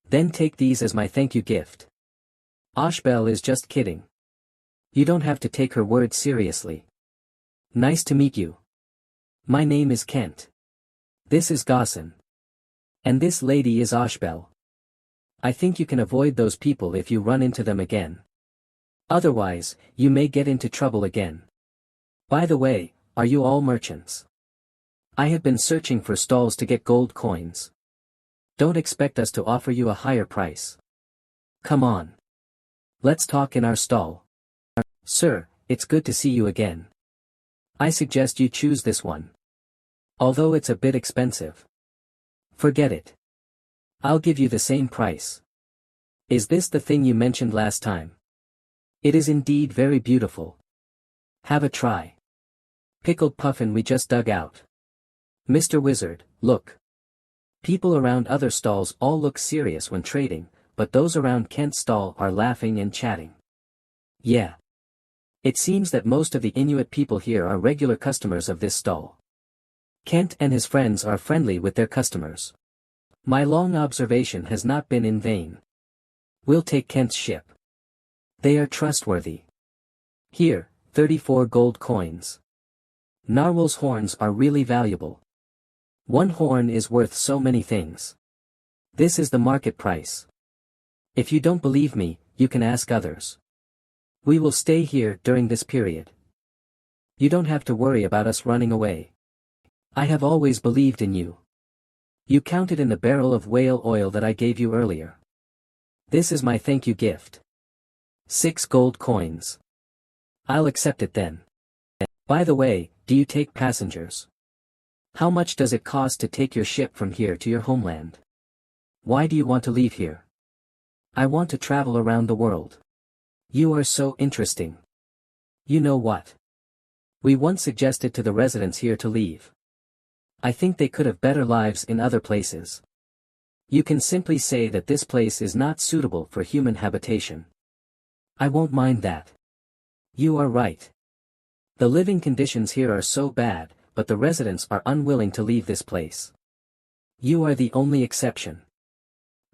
Then take these as my thank you gift. Ashbel is just kidding. You don't have to take her words seriously. Nice to meet you. My name is Kent. This is Gaussen. And this lady is Ashbel. I think you can avoid those people if you run into them again. Otherwise, you may get into trouble again. By the way, are you all merchants? I have been searching for stalls to get gold coins. Don't expect us to offer you a higher price. Come on. Let's talk in our stall. Sir, it's good to see you again. I suggest you choose this one. Although it's a bit expensive. Forget it. I'll give you the same price. Is this the thing you mentioned last time? It is indeed very beautiful. Have a try. Pickled puffin we just dug out. Mr. Wizard, look. People around other stalls all look serious when trading, but those around Kent's stall are laughing and chatting. Yeah. It seems that most of the Inuit people here are regular customers of this stall. Kent and his friends are friendly with their customers. My long observation has not been in vain. We'll take Kent's ship. They are trustworthy. Here, 34 gold coins. Narwhal's horns are really valuable. One horn is worth so many things. This is the market price. If you don't believe me, you can ask others. We will stay here during this period. You don't have to worry about us running away. I have always believed in you. You counted in the barrel of whale oil that I gave you earlier. This is my thank you gift. 6 gold coins. I'll accept it then. By the way, do you take passengers? How much does it cost to take your ship from here to your homeland? Why do you want to leave here? I want to travel around the world. You are so interesting. You know what? We once suggested to the residents here to leave. I think they could have better lives in other places. You can simply say that this place is not suitable for human habitation. I won't mind that. You are right. The living conditions here are so bad, but the residents are unwilling to leave this place. You are the only exception.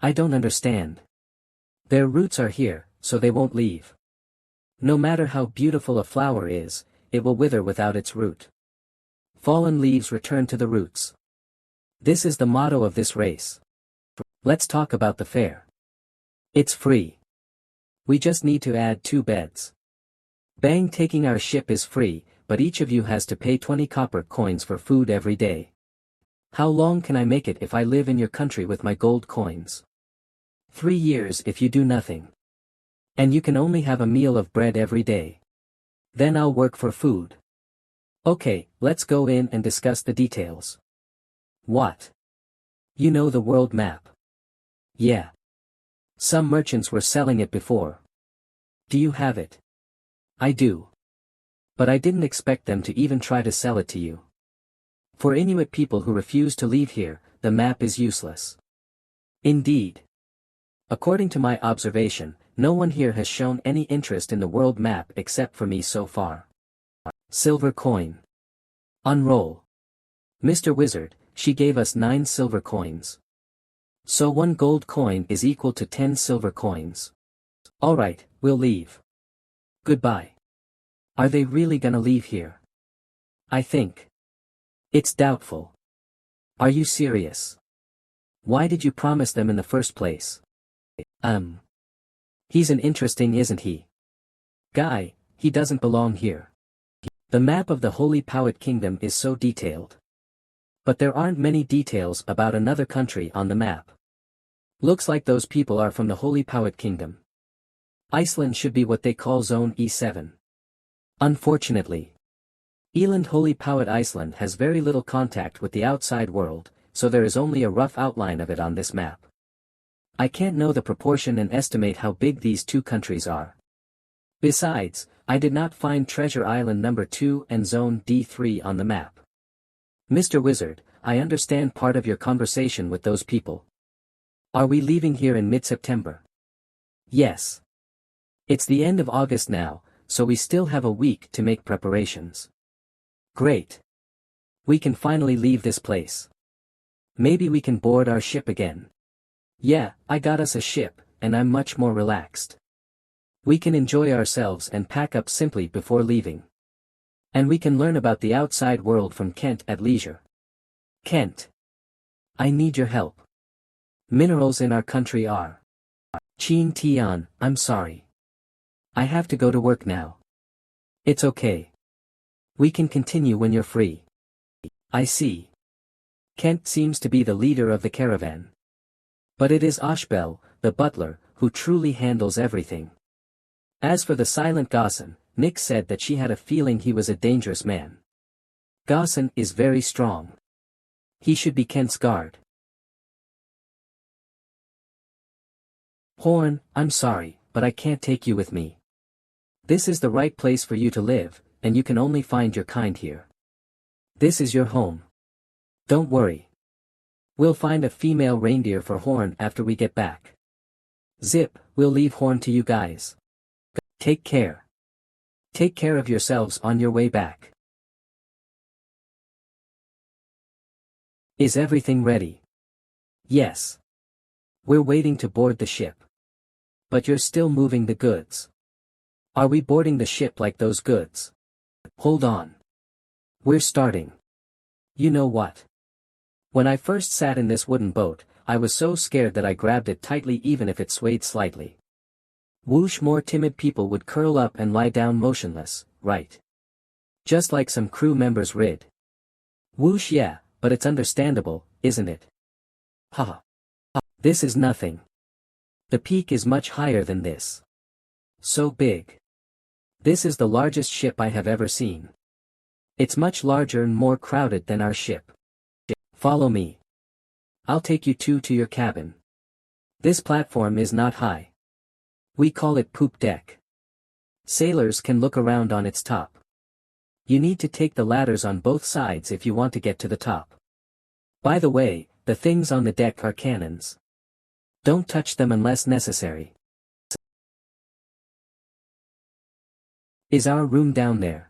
I don't understand. Their roots are here, so they won't leave. No matter how beautiful a flower is, it will wither without its root. Fallen leaves return to the roots. This is the motto of this race. Let's talk about the fare. It's free. We just need to add 2 beds. Bang, taking our ship is free, but each of you has to pay 20 copper coins for food every day. How long can I make it if I live in your country with my gold coins? 3 years if you do nothing. And you can only have a meal of bread every day. Then I'll work for food. Okay, let's go in and discuss the details. What? You know the world map? Yeah. Some merchants were selling it before. Do you have it? I do. But I didn't expect them to even try to sell it to you. For Inuit people who refuse to leave here, the map is useless. Indeed. According to my observation, no one here has shown any interest in the world map except for me so far. Silver coin. Unroll. Mr. Wizard, she gave us 9 silver coins. So 1 gold coin is equal to 10 silver coins. Alright, we'll leave. Goodbye. Are they really gonna leave here? I think. It's doubtful. Are you serious? Why did you promise them in the first place? He's an interesting, isn't he? Guy, he doesn't belong here. The map of the Holy Powhatan Kingdom is so detailed. But there aren't many details about another country on the map. Looks like those people are from the Holy Powhatan Kingdom. Iceland should be what they call Zone E7. Unfortunately, Eland Holy Powhatan Iceland has very little contact with the outside world, so there is only a rough outline of it on this map. I can't know the proportion and estimate how big these 2 countries are. Besides, I did not find Treasure Island number 2 and Zone D3 on the map. Mr. Wizard, I understand part of your conversation with those people. Are we leaving here in mid-September? Yes. It's the end of August now, so we still have a week to make preparations. Great. We can finally leave this place. Maybe we can board our ship again. Yeah, I got us a ship, and I'm much more relaxed. We can enjoy ourselves and pack up simply before leaving. And we can learn about the outside world from Kent at leisure. Kent. I need your help. Minerals in our country are. Chin Tian, I'm sorry. I have to go to work now. It's okay. We can continue when you're free. I see. Kent seems to be the leader of the caravan. But it is Ashbel, the butler, who truly handles everything. As for the silent Gaussen, Nick said that she had a feeling he was a dangerous man. Gaussen is very strong. He should be Kent's guard. Horn, I'm sorry, but I can't take you with me. This is the right place for you to live, and you can only find your kind here. This is your home. Don't worry. We'll find a female reindeer for Horn after we get back. Zip, we'll leave Horn to you guys. Take care. Take care of yourselves on your way back. Is everything ready? Yes. We're waiting to board the ship. But you're still moving the goods. Are we boarding the ship like those goods? Hold on. We're starting. You know what? When I first sat in this wooden boat, I was so scared that I grabbed it tightly even if it swayed slightly. Whoosh, more timid people would curl up and lie down motionless, right? Just like some crew members rid. Whoosh, yeah, but it's understandable, isn't it? Haha. This is nothing. The peak is much higher than this. So big. This is the largest ship I have ever seen. It's much larger and more crowded than our ship. Follow me. I'll take you two to your cabin. This platform is not high. We call it poop deck. Sailors can look around on its top. You need to take the ladders on both sides if you want to get to the top. By the way, the things on the deck are cannons. Don't touch them unless necessary. Is our room down there?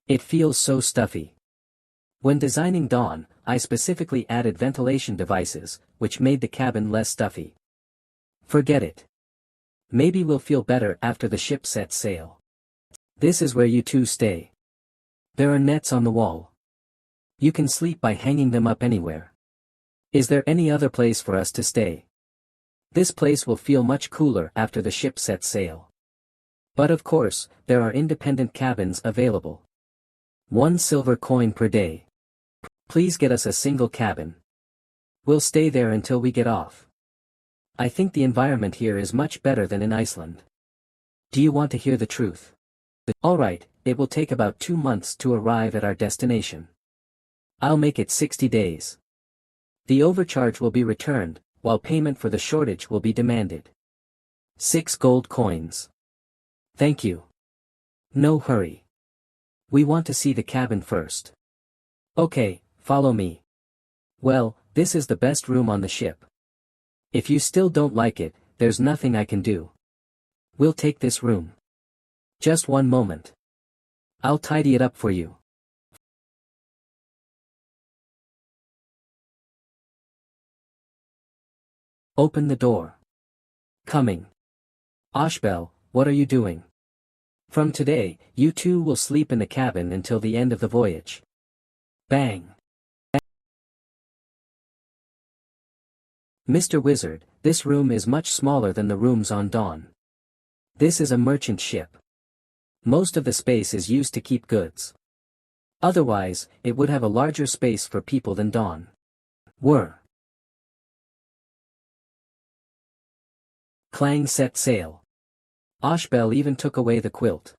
It feels so stuffy. When designing Dawn, I specifically added ventilation devices, which made the cabin less stuffy. Forget it. Maybe we'll feel better after the ship sets sail. This is where you two stay. There are nets on the wall. You can sleep by hanging them up anywhere. Is there any other place for us to stay? This place will feel much cooler after the ship sets sail. But of course, there are independent cabins available. 1 silver coin per day. Please get us a single cabin. We'll stay there until we get off. I think the environment here is much better than in Iceland. Do you want to hear the truth? Alright, it will take about 2 months to arrive at our destination. I'll make it 60 days. The overcharge will be returned, while payment for the shortage will be demanded. 6 gold coins. Thank you. No hurry. We want to see the cabin first. Okay, follow me. Well, this is the best room on the ship. If you still don't like it, there's nothing I can do. We'll take this room. Just one moment. I'll tidy it up for you. Open the door. Coming. Ashbel, what are you doing? From today, you two will sleep in the cabin until the end of the voyage. Bang. Mr. Wizard, this room is much smaller than the rooms on Dawn. This is a merchant ship. Most of the space is used to keep goods. Otherwise, it would have a larger space for people than Dawn. Clang set sail. Ashbel even took away the quilt.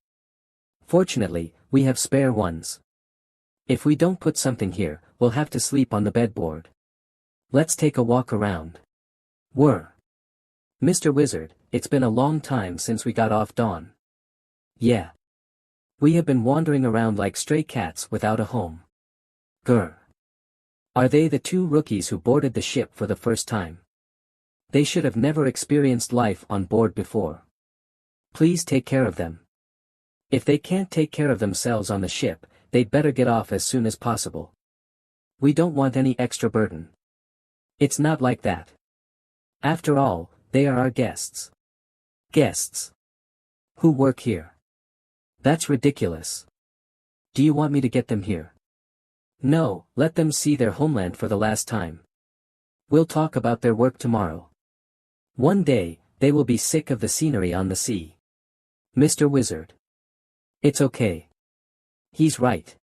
Fortunately, we have spare ones. If we don't put something here, we'll have to sleep on the bedboard. Let's take a walk around. Mr. Wizard, it's been a long time since we got off Dawn. Yeah. We have been wandering around like stray cats without a home. Are they the 2 rookies who boarded the ship for the first time? They should have never experienced life on board before. Please take care of them. If they can't take care of themselves on the ship, they'd better get off as soon as possible. We don't want any extra burden. It's not like that. After all, they are our guests. Guests. Who work here? That's ridiculous. Do you want me to get them here? No, let them see their homeland for the last time. We'll talk about their work tomorrow. One day, they will be sick of the scenery on the sea. Mr. Wizard. It's okay. He's right.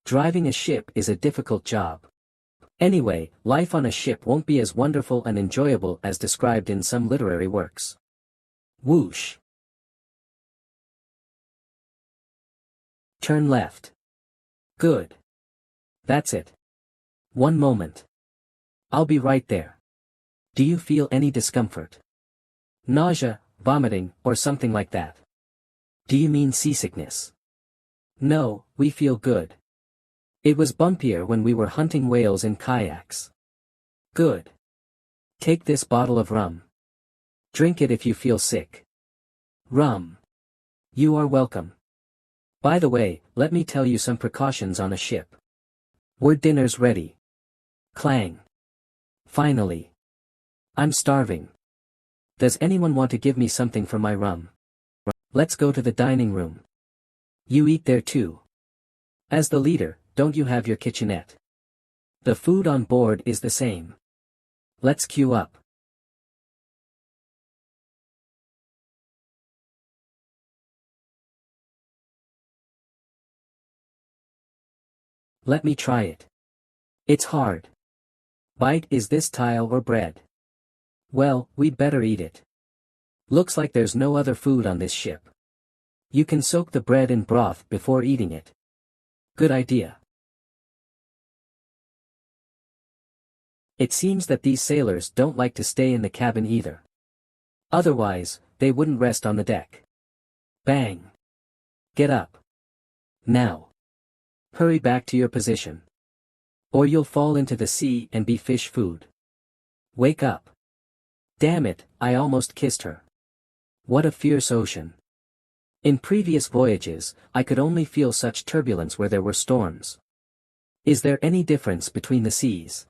Driving a ship is a difficult job. Anyway, life on a ship won't be as wonderful and enjoyable as described in some literary works. Whoosh. Turn left. Good. That's it. One moment. I'll be right there. Do you feel any discomfort? Nausea, vomiting, or something like that? Do you mean seasickness? No, we feel good. It was bumpier when we were hunting whales in kayaks. Good. Take this bottle of rum. Drink it if you feel sick. Rum. You are welcome. By the way, let me tell you some precautions on a ship. We're dinner's ready. Clang. Finally. I'm starving. Does anyone want to give me something for my rum? Let's go to the dining room. You eat there too. As the leader, don't you have your kitchenette? The food on board is the same. Let's queue up. Let me try it. It's hard. Bite, is this tile or bread? Well, we'd better eat it. Looks like there's no other food on this ship. You can soak the bread in broth before eating it. Good idea. It seems that these sailors don't like to stay in the cabin either. Otherwise, they wouldn't rest on the deck. Bang. Get up. Now. Hurry back to your position. Or you'll fall into the sea and be fish food. Wake up. Damn it, I almost kissed her. What a fierce ocean. In previous voyages, I could only feel such turbulence where there were storms. Is there any difference between the seas?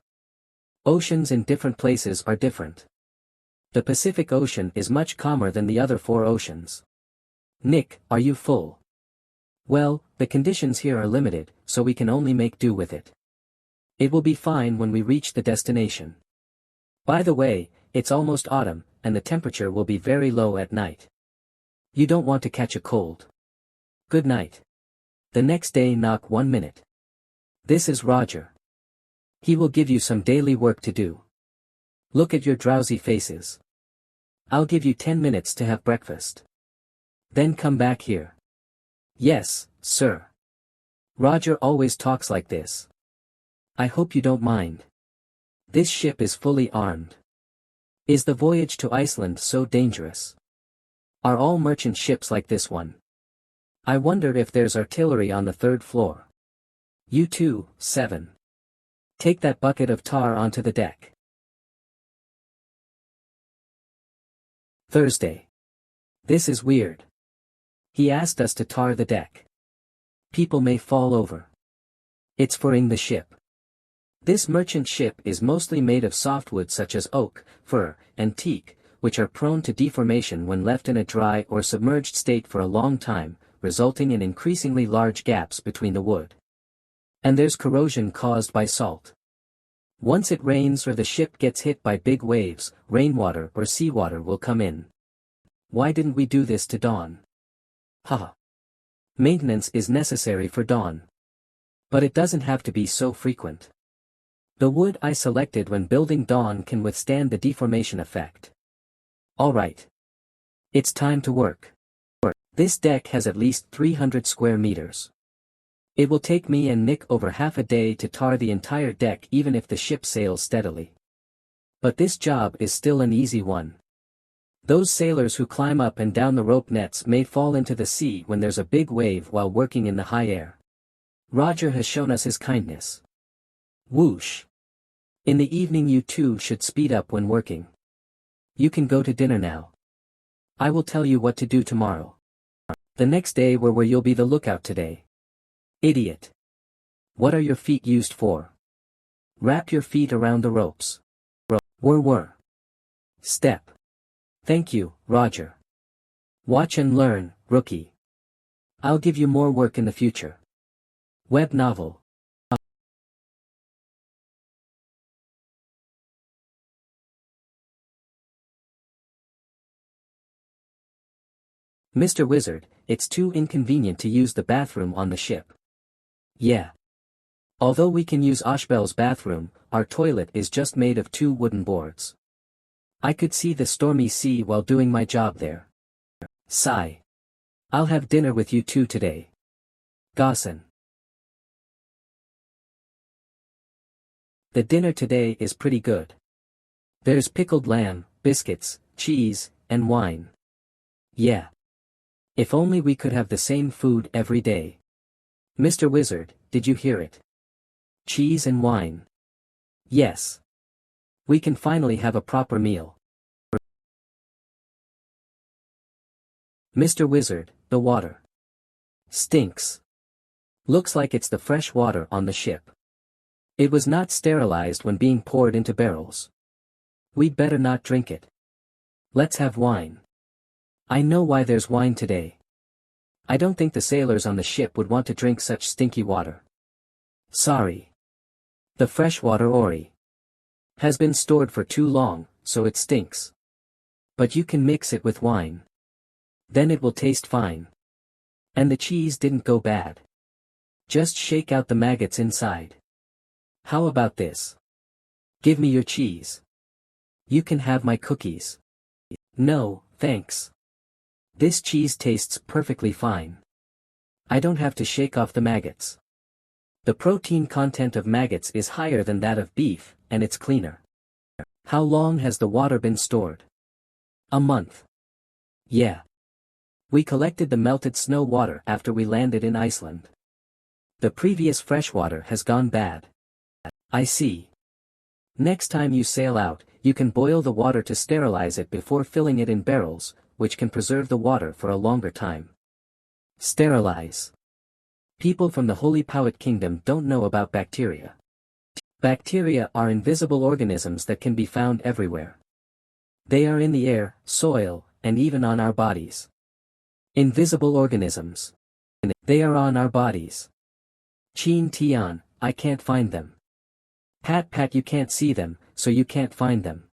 Oceans in different places are different. The Pacific Ocean is much calmer than the other 4 oceans. Nick, are you full? Well, the conditions here are limited, so we can only make do with it. It will be fine when we reach the destination. By the way, it's almost autumn, and the temperature will be very low at night. You don't want to catch a cold. Good night. The next day, knock 1 minute. This is Roger. He will give you some daily work to do. Look at your drowsy faces. I'll give you 10 minutes to have breakfast. Then come back here. Yes, sir. Roger always talks like this. I hope you don't mind. This ship is fully armed. Is the voyage to Iceland so dangerous? Are all merchant ships like this one? I wonder if there's artillery on the 3rd floor. You too, 7. Take that bucket of tar onto the deck. Thursday. This is weird. He asked us to tar the deck. People may fall over. It's for-ing the ship. This merchant ship is mostly made of softwood such as oak, fir, and teak, which are prone to deformation when left in a dry or submerged state for a long time, resulting in increasingly large gaps between the wood. And there's corrosion caused by salt. Once it rains or the ship gets hit by big waves, rainwater or seawater will come in. Why didn't we do this to Dawn? Haha. Maintenance is necessary for Dawn. But it doesn't have to be so frequent. The wood I selected when building Dawn can withstand the deformation effect. Alright. It's time to work. This deck has at least 300 square meters. It will take me and Nick over half a day to tar the entire deck even if the ship sails steadily. But this job is still an easy one. Those sailors who climb up and down the rope nets may fall into the sea when there's a big wave while working in the high air. Roger has shown us his kindness. Whoosh. In the evening you two should speed up when working. You can go to dinner now. I will tell you what to do tomorrow. The next day where you'll be the lookout today. Idiot. What are your feet used for? Wrap your feet around the ropes. Were. Step. Thank you, Roger. Watch and learn, rookie. I'll give you more work in the future. Web novel. Mr. Wizard, it's too inconvenient to use the bathroom on the ship. Yeah. Although we can use Ashbel's bathroom, our toilet is just made of 2 wooden boards. I could see the stormy sea while doing my job there. Sigh. I'll have dinner with you two today. Gossin. The dinner today is pretty good. There's pickled lamb, biscuits, cheese, and wine. Yeah. If only we could have the same food every day. Mr. Wizard, did you hear it? Cheese and wine. Yes. We can finally have a proper meal. Mr. Wizard, the water stinks. Looks like it's the fresh water on the ship. It was not sterilized when being poured into barrels. We'd better not drink it. Let's have wine. I know why there's wine today. I don't think the sailors on the ship would want to drink such stinky water. Sorry. The freshwater ori has been stored for too long, so it stinks. But you can mix it with wine. Then it will taste fine. And the cheese didn't go bad. Just shake out the maggots inside. How about this? Give me your cheese. You can have my cookies. No, thanks. This cheese tastes perfectly fine. I don't have to shake off the maggots. The protein content of maggots is higher than that of beef, and it's cleaner. How long has the water been stored? A month. Yeah. We collected the melted snow water after we landed in Iceland. The previous freshwater has gone bad. I see. Next time you sail out, you can boil the water to sterilize it before filling it in barrels, which can preserve the water for a longer time. Sterilize. People from the Holy Powhatan Kingdom don't know about bacteria. Bacteria are invisible organisms that can be found everywhere. They are in the air, soil, and even on our bodies. Invisible organisms. They are on our bodies. Chin Tian, I can't find them. Pat Pat, you can't see them, so you can't find them.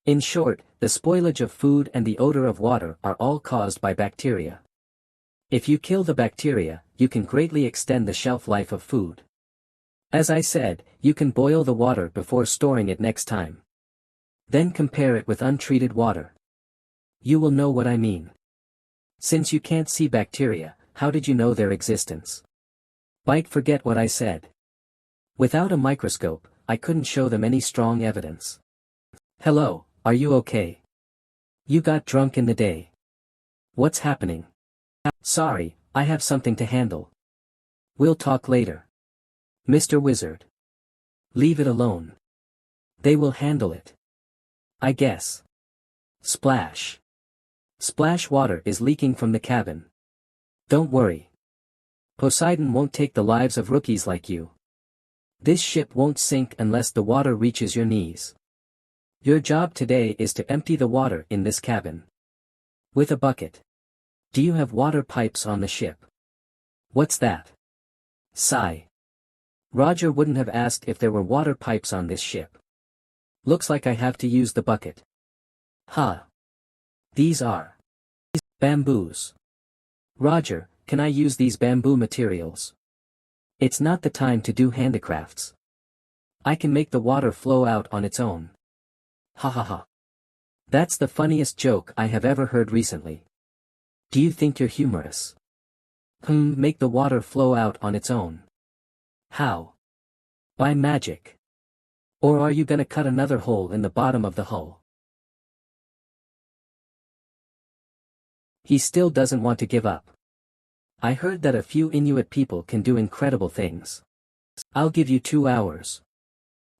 In short, the spoilage of food and the odor of water are all caused by bacteria. If you kill the bacteria, you can greatly extend the shelf life of food. As I said, you can boil the water before storing it next time. Then compare it with untreated water. You will know what I mean. Since you can't see bacteria, how did you know their existence? Forget what I said. Without a microscope, I couldn't show them any strong evidence. Hello, are you okay? You got drunk in the day. What's happening? Sorry, I have something to handle. We'll talk later. Mr. Wizard. Leave it alone. They will handle it. I guess. Splash. Splash, water is leaking from the cabin. Don't worry. Poseidon won't take the lives of rookies like you. This ship won't sink unless the water reaches your knees. Your job today is to empty the water in this cabin. With a bucket. Do you have water pipes on the ship? What's that? Sigh. Roger wouldn't have asked if there were water pipes on this ship. Looks like I have to use the bucket. Huh. These are bamboos. Roger, can I use these bamboo materials? It's not the time to do handicrafts. I can make the water flow out on its own. Ha ha ha. That's the funniest joke I have ever heard recently. Do you think you're humorous? Make the water flow out on its own. How? By magic. Or are you gonna cut another hole in the bottom of the hull? He still doesn't want to give up. I heard that a few Inuit people can do incredible things. I'll give you 2 hours.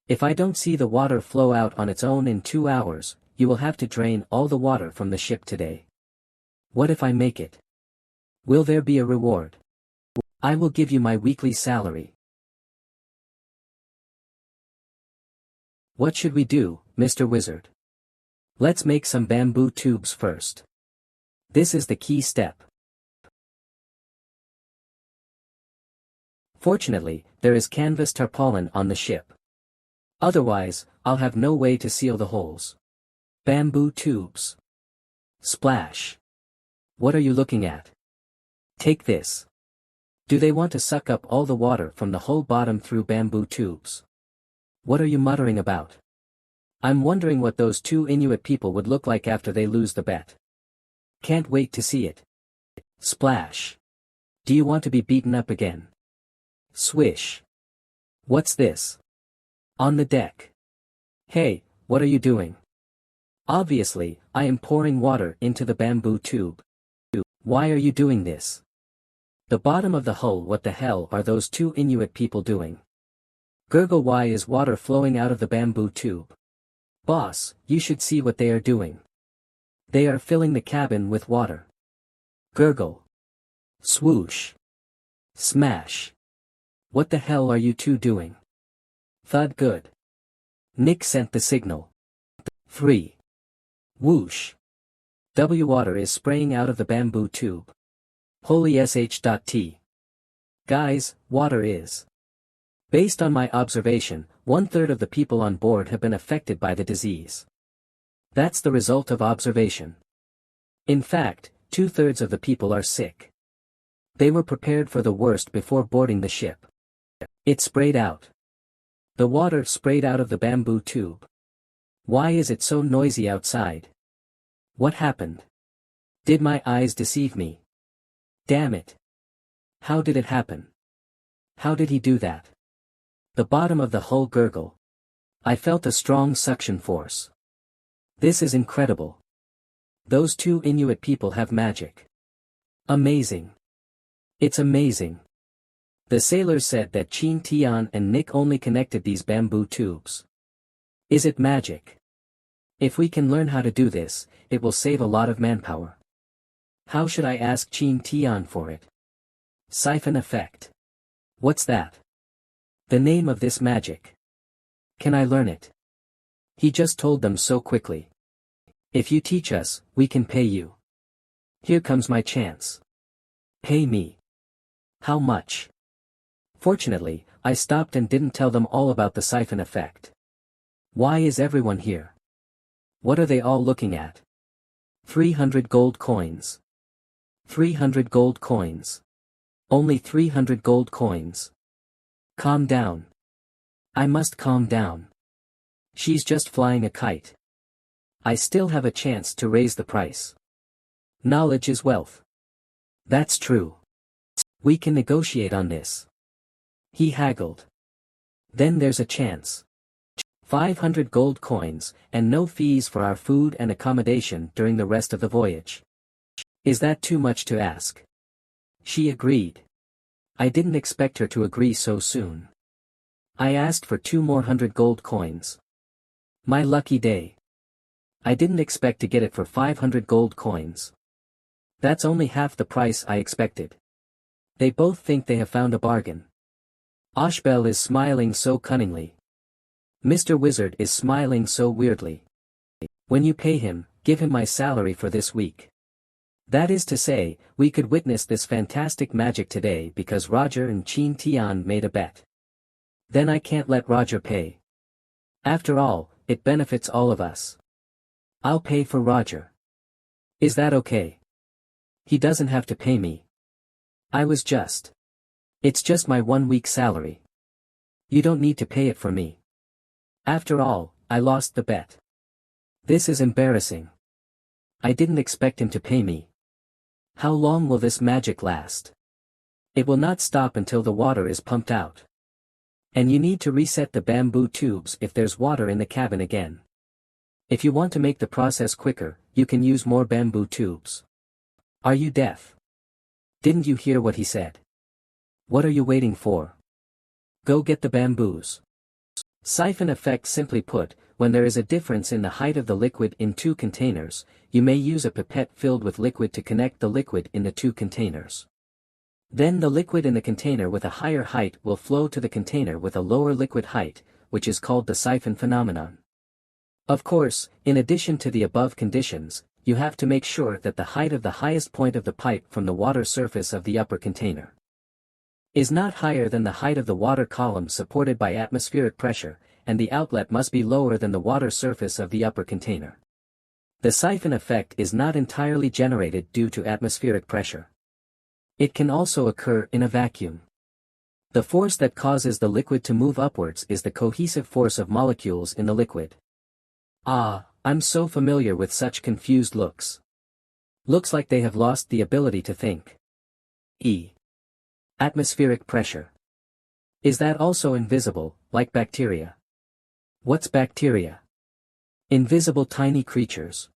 If I don't see the water flow out on its own in 2 hours, you will have to drain all the water from the ship today. What if I make it? Will there be a reward? I will give you my weekly salary. What should we do, Mr. Wizard? Let's make some bamboo tubes first. This is the key step. Fortunately, there is canvas tarpaulin on the ship. Otherwise, I'll have no way to seal the holes. Bamboo tubes. Splash. What are you looking at? Take this. Do they want to suck up all the water from the whole bottom through bamboo tubes? What are you muttering about? I'm wondering what those two Inuit people would look like after they lose the bet. Can't wait to see it. Splash. Do you want to be beaten up again? Swish. What's this? On the deck. Hey, what are you doing? Obviously, I am pouring water into the bamboo tube. Why are you doing this? The bottom of the hull. What the hell are those two Inuit people doing? Gurgle. Why is water flowing out of the bamboo tube? Boss, you should see what they are doing. They are filling the cabin with water. Gurgle. Swoosh. Smash. What the hell are you two doing? Thud. Good. Nick sent the signal. 3. Whoosh. Water is spraying out of the bamboo tube. Holy sh.t. Guys, water is. Based on my observation, 1/3 of the people on board have been affected by the disease. That's the result of observation. In fact, 2/3 of the people are sick. They were prepared for the worst before boarding the ship. It sprayed out. The water sprayed out of the bamboo tube. Why is it so noisy outside? What happened? Did my eyes deceive me? Damn it. How did it happen? How did he do that? The bottom of the hull. Gurgle. I felt a strong suction force. This is incredible. Those two Inuit people have magic. Amazing. It's amazing. The sailors said that Chin Tian and Nick only connected these bamboo tubes. Is it magic? If we can learn how to do this, it will save a lot of manpower. How should I ask Chin Tian for it? Siphon effect. What's that? The name of this magic. Can I learn it? He just told them so quickly. If you teach us, we can pay you. Here comes my chance. Pay me. How much? Fortunately, I stopped and didn't tell them all about the siphon effect. Why is everyone here? What are they all looking at? 300 gold coins. 300 gold coins. Only 300 gold coins. Calm down. I must calm down. She's just flying a kite. I still have a chance to raise the price. Knowledge is wealth. That's true. We can negotiate on this. He haggled. Then there's a chance. 500 gold coins, and no fees for our food and accommodation during the rest of the voyage. Is that too much to ask? She agreed. I didn't expect her to agree so soon. I asked for 2 more 100 gold coins. My lucky day. I didn't expect to get it for 500 gold coins. That's only half the price I expected. They both think they have found a bargain. Ashbel is smiling so cunningly. Mr. Wizard is smiling so weirdly. When you pay him, give him my salary for this week. That is to say, we could witness this fantastic magic today because Roger and Chin Tian made a bet. Then I can't let Roger pay. After all, it benefits all of us. I'll pay for Roger. Is that okay? He doesn't have to pay me. It's just my 1 week salary. You don't need to pay it for me. After all, I lost the bet. This is embarrassing. I didn't expect him to pay me. How long will this magic last? It will not stop until the water is pumped out. And you need to reset the bamboo tubes if there's water in the cabin again. If you want to make the process quicker, you can use more bamboo tubes. Are you deaf? Didn't you hear what he said? What are you waiting for? Go get the bamboos. Siphon effect. Simply put, when there is a difference in the height of the liquid in 2 containers, you may use a pipette filled with liquid to connect the liquid in the 2 containers. Then the liquid in the container with a higher height will flow to the container with a lower liquid height, which is called the siphon phenomenon. Of course, in addition to the above conditions, you have to make sure that the height of the highest point of the pipe from the water surface of the upper container is not higher than the height of the water column supported by atmospheric pressure, and the outlet must be lower than the water surface of the upper container. The siphon effect is not entirely generated due to atmospheric pressure. It can also occur in a vacuum. The force that causes the liquid to move upwards is the cohesive force of molecules in the liquid. Ah, I'm so familiar with such confused looks. Looks like they have lost the ability to think. Atmospheric pressure. Is that also invisible, like bacteria? What's bacteria? Invisible tiny creatures.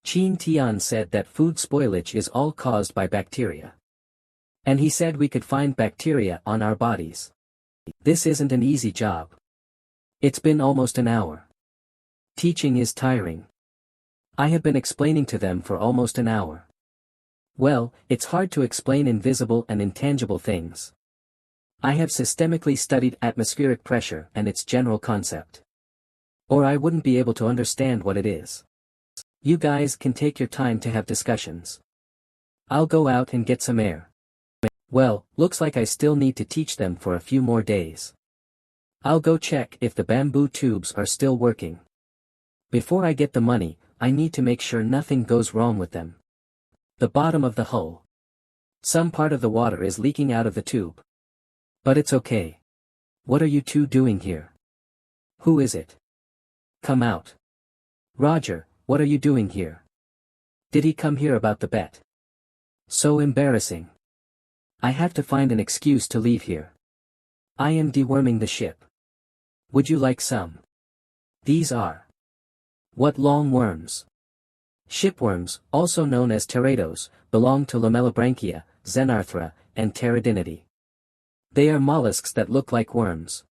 Qin Tian said that food spoilage is all caused by bacteria. And he said we could find bacteria on our bodies. This isn't an easy job. It's been almost an hour. Teaching is tiring. I have been explaining to them for almost an hour. Well, it's hard to explain invisible and intangible things. I have systemically studied atmospheric pressure and its general concept. Or I wouldn't be able to understand what it is. You guys can take your time to have discussions. I'll go out and get some air. Well, looks like I still need to teach them for a few more days. I'll go check if the bamboo tubes are still working. Before I get the money, I need to make sure nothing goes wrong with them. The bottom of the hull. Some part of the water is leaking out of the tube. But it's okay. What are you two doing here? Who is it? Come out. Roger, what are you doing here? Did he come here about the bet? So embarrassing. I have to find an excuse to leave here. I am deworming the ship. Would you like some? These are. What long worms? Shipworms, also known as teredos, belong to Lamellibranchia, Xenarthra, and Pteridinidae. They are mollusks that look like worms.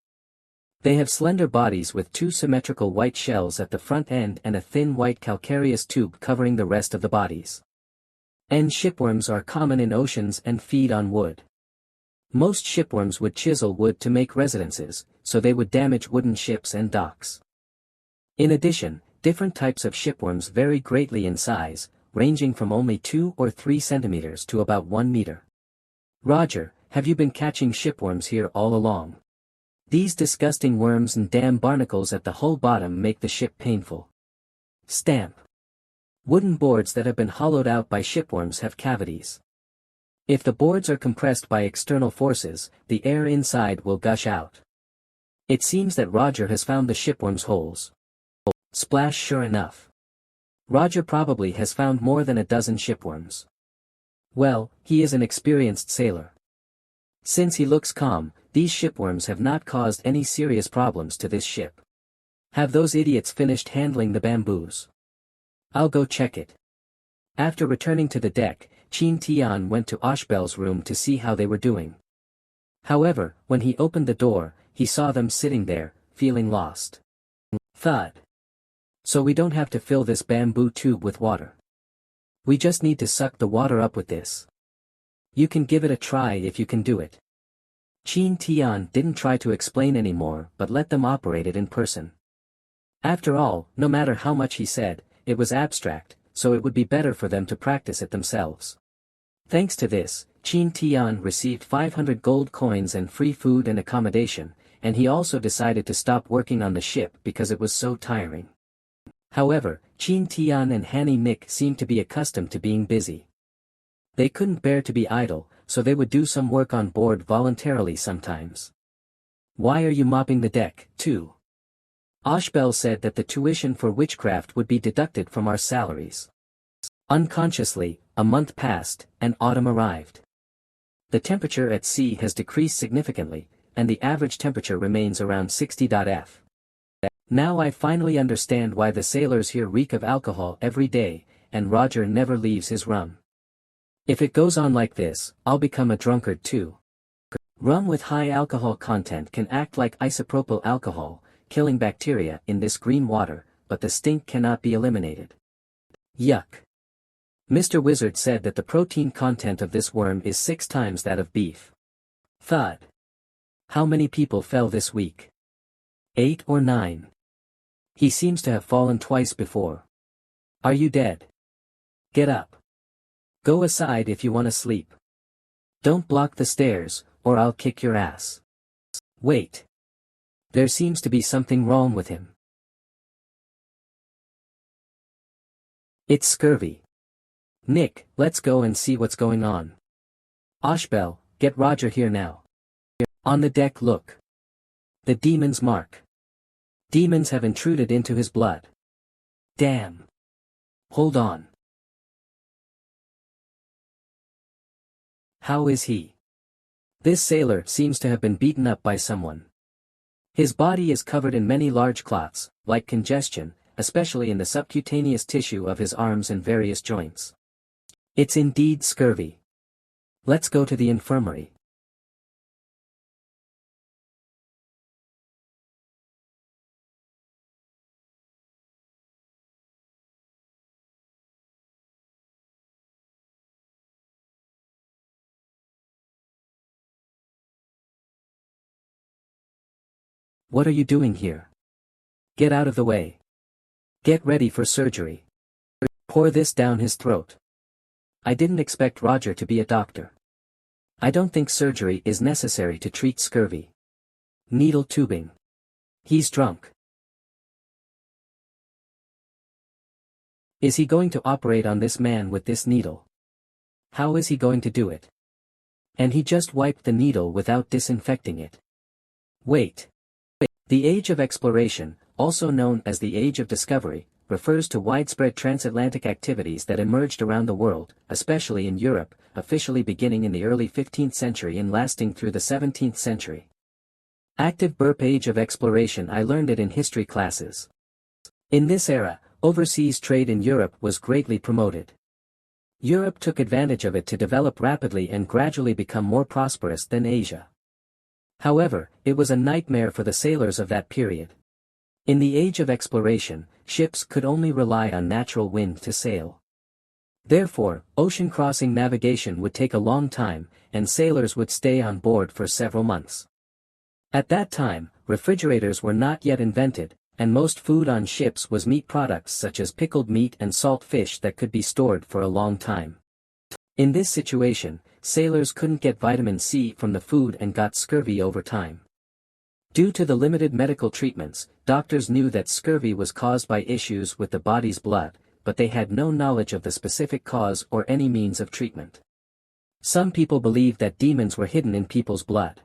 They have slender bodies with two symmetrical white shells at the front end and a thin white calcareous tube covering the rest of the bodies. And shipworms are common in oceans and feed on wood. Most shipworms would chisel wood to make residences, so they would damage wooden ships and docks. In addition, different types of shipworms vary greatly in size, ranging from only 2 or 3 centimeters to about 1 meter. Roger, have you been catching shipworms here all along? These disgusting worms and damn barnacles at the hull bottom make the ship painful. Stamp. Wooden boards that have been hollowed out by shipworms have cavities. If the boards are compressed by external forces, the air inside will gush out. It seems that Roger has found the shipworm's holes. Splash, sure enough. Roger probably has found more than a dozen shipworms. Well, he is an experienced sailor. Since he looks calm, these shipworms have not caused any serious problems to this ship. Have those idiots finished handling the bamboos? I'll go check it. After returning to the deck, Qin Tian went to Oshbel's room to see how they were doing. However, when he opened the door, he saw them sitting there, feeling lost. Thud. So we don't have to fill this bamboo tube with water. We just need to suck the water up with this. You can give it a try if you can do it. Qin Tian didn't try to explain anymore but let them operate it in person. After all, no matter how much he said, it was abstract, so it would be better for them to practice it themselves. Thanks to this, Qin Tian received 500 gold coins and free food and accommodation, and he also decided to stop working on the ship because it was so tiring. However, Qin Tian and Hanny Mick seemed to be accustomed to being busy. They couldn't bear to be idle, so they would do some work on board voluntarily sometimes. Why are you mopping the deck, too? Oshbel said that the tuition for witchcraft would be deducted from our salaries. Unconsciously, a month passed, and autumn arrived. The temperature at sea has decreased significantly, and the average temperature remains around 60°F. Now I finally understand why the sailors here reek of alcohol every day, and Roger never leaves his rum. If it goes on like this, I'll become a drunkard too. Rum with high alcohol content can act like isopropyl alcohol, killing bacteria in this green water, but the stink cannot be eliminated. Yuck. Mr. Wizard said that the protein content of this worm is 6 times that of beef. Thud. How many people fell this week? 8 or 9. He seems to have fallen twice before. Are you dead? Get up. Go aside if you want to sleep. Don't block the stairs, or I'll kick your ass. Wait. There seems to be something wrong with him. It's scurvy. Nick, let's go and see what's going on. Ashbel, get Roger here now. On the deck look. The demon's mark. Demons have intruded into his blood. Damn. Hold on. How is he? This sailor seems to have been beaten up by someone. His body is covered in many large clots, like congestion, especially in the subcutaneous tissue of his arms and various joints. It's indeed scurvy. Let's go to the infirmary. What are you doing here? Get out of the way. Get ready for surgery. Pour this down his throat. I didn't expect Roger to be a doctor. I don't think surgery is necessary to treat scurvy. Needle tubing. He's drunk. Is he going to operate on this man with this needle? How is he going to do it? And he just wiped the needle without disinfecting it. Wait. The Age of Exploration, also known as the Age of Discovery, refers to widespread transatlantic activities that emerged around the world, especially in Europe, officially beginning in the early 15th century and lasting through the 17th century. Active burp Age of Exploration. I learned it in history classes. In this era, overseas trade in Europe was greatly promoted. Europe took advantage of it to develop rapidly and gradually become more prosperous than Asia. However, it was a nightmare for the sailors of that period. In the Age of Exploration, ships could only rely on natural wind to sail. Therefore, ocean-crossing navigation would take a long time, and sailors would stay on board for several months. At that time, refrigerators were not yet invented, and most food on ships was meat products such as pickled meat and salt fish that could be stored for a long time. In this situation, sailors couldn't get vitamin C from the food and got scurvy over time. Due to the limited medical treatments, doctors knew that scurvy was caused by issues with the body's blood, but they had no knowledge of the specific cause or any means of treatment. Some people believed that demons were hidden in people's blood.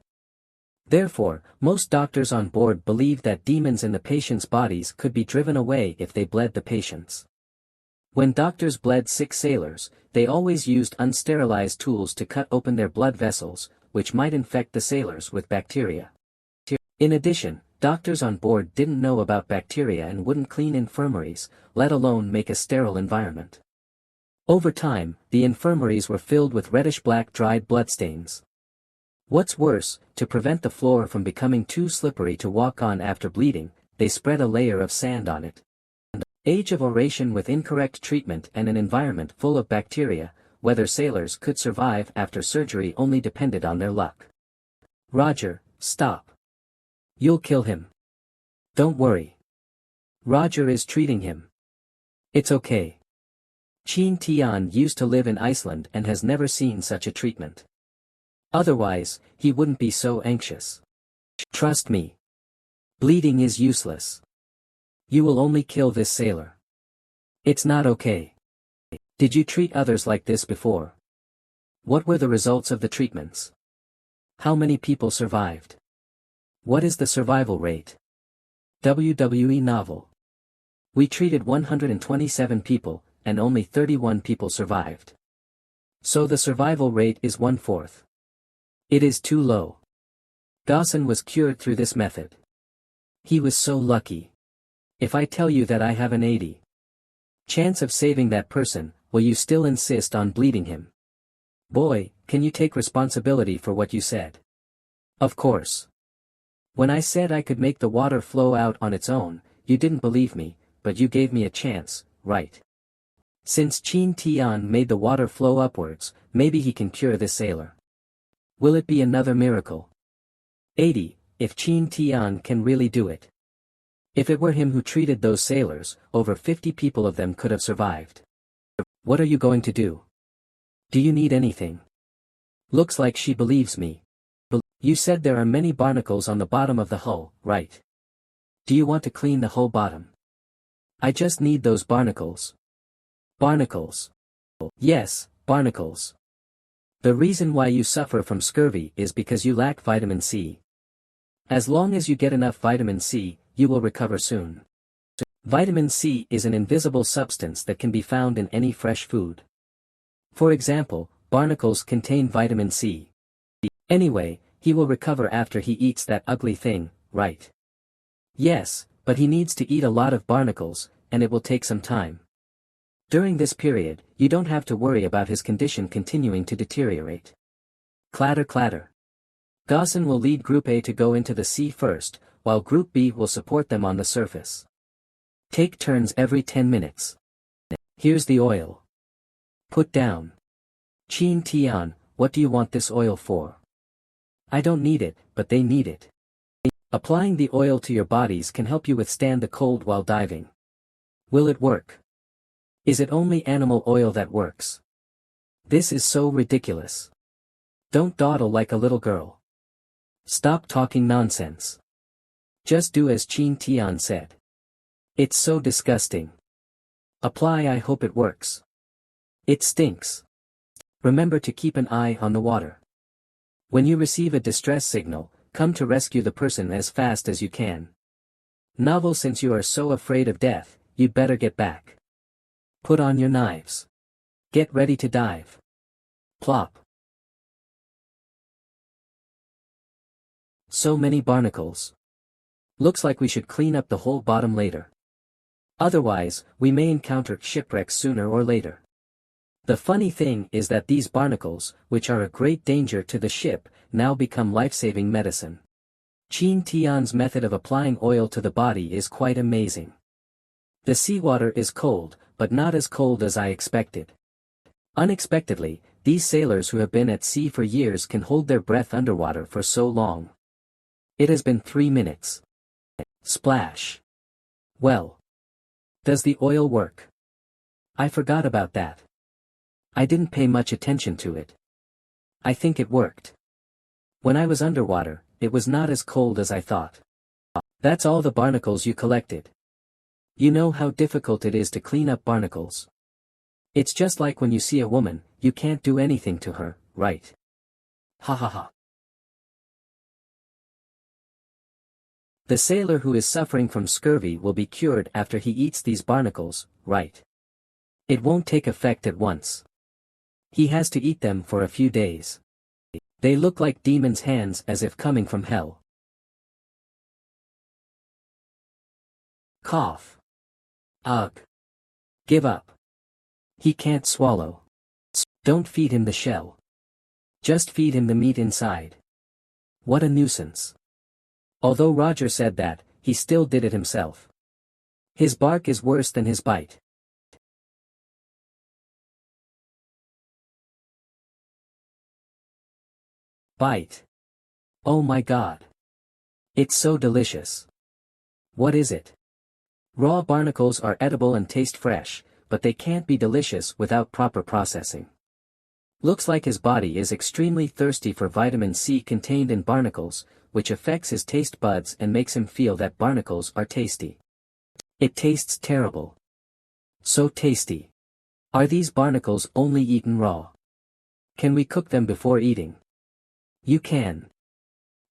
Therefore, most doctors on board believed that demons in the patient's bodies could be driven away if they bled the patients. When doctors bled sick sailors, they always used unsterilized tools to cut open their blood vessels, which might infect the sailors with bacteria. In addition, doctors on board didn't know about bacteria and wouldn't clean infirmaries, let alone make a sterile environment. Over time, the infirmaries were filled with reddish-black dried bloodstains. What's worse, to prevent the floor from becoming too slippery to walk on after bleeding, they spread a layer of sand on it. Age of Oration. With incorrect treatment and an environment full of bacteria, whether sailors could survive after surgery only depended on their luck. Roger, stop. You'll kill him. Don't worry. Roger is treating him. It's okay. Chin Tian used to live in Iceland and has never seen such a treatment. Otherwise, he wouldn't be so anxious. Trust me. Bleeding is useless. You will only kill this sailor. It's not okay. Did you treat others like this before? What were the results of the treatments? How many people survived? What is the survival rate? WWE novel. We treated 127 people, and only 31 people survived. So the survival rate is 1/4. It is too low. Dawson was cured through this method. He was so lucky. If I tell you that I have an 80 chance of saving that person, will you still insist on bleeding him? Boy, can you take responsibility for what you said? Of course. When I said I could make the water flow out on its own, you didn't believe me, but you gave me a chance, right? Since Chin Tian made the water flow upwards, maybe he can cure this sailor. Will it be another miracle? 80, if Chin Tian can really do it. If it were him who treated those sailors, over 50 people of them could have survived. What are you going to do? Do you need anything? Looks like she believes me. You said there are many barnacles on the bottom of the hull, right? Do you want to clean the whole bottom? I just need those barnacles. Barnacles. Yes, barnacles. The reason why you suffer from scurvy is because you lack vitamin C. As long as you get enough vitamin C, you will recover soon. Vitamin C is an invisible substance that can be found in any fresh food. For example, barnacles contain vitamin C. Anyway, he will recover after he eats that ugly thing, right? Yes, but he needs to eat a lot of barnacles, and it will take some time. During this period, you don't have to worry about his condition continuing to deteriorate. Clatter clatter. Gaussen will lead Group A to go into the sea first, while Group B will support them on the surface. Take turns every 10 minutes. Here's the oil. Put down. Chin Tian, what do you want this oil for? I don't need it, but they need it. Applying the oil to your bodies can help you withstand the cold while diving. Will it work? Is it only animal oil that works? This is so ridiculous. Don't dawdle like a little girl. Stop talking nonsense. Just do as Chin Tian said. It's so disgusting. Apply. I hope it works. It stinks. Remember to keep an eye on the water. When you receive a distress signal, come to rescue the person as fast as you can. Novel. Since you are so afraid of death, you'd better get back. Put on your knives. Get ready to dive. Plop. So many barnacles. Looks like we should clean up the whole bottom later. Otherwise, we may encounter shipwrecks sooner or later. The funny thing is that these barnacles, which are a great danger to the ship, now become life-saving medicine. Chin Tian's method of applying oil to the body is quite amazing. The seawater is cold, but not as cold as I expected. Unexpectedly, these sailors who have been at sea for years can hold their breath underwater for so long. It has been 3 minutes. Splash. Well. Does the oil work? I forgot about that. I didn't pay much attention to it. I think it worked. When I was underwater, it was not as cold as I thought. That's all the barnacles you collected. You know how difficult it is to clean up barnacles. It's just like when you see a woman, you can't do anything to her, right? Ha ha ha. The sailor who is suffering from scurvy will be cured after he eats these barnacles, right? It won't take effect at once. He has to eat them for a few days. They look like demons' hands as if coming from hell. Cough. Ugh. Give up. He can't swallow. Don't feed him the shell. Just feed him the meat inside. What a nuisance. Although Roger said that, he still did it himself. His bark is worse than his bite. Bite. Oh my God. It's so delicious. What is it? Raw barnacles are edible and taste fresh, but they can't be delicious without proper processing. Looks like his body is extremely thirsty for vitamin C contained in barnacles, which affects his taste buds and makes him feel that barnacles are tasty. It tastes terrible. So tasty. Are these barnacles only eaten raw? Can we cook them before eating? You can.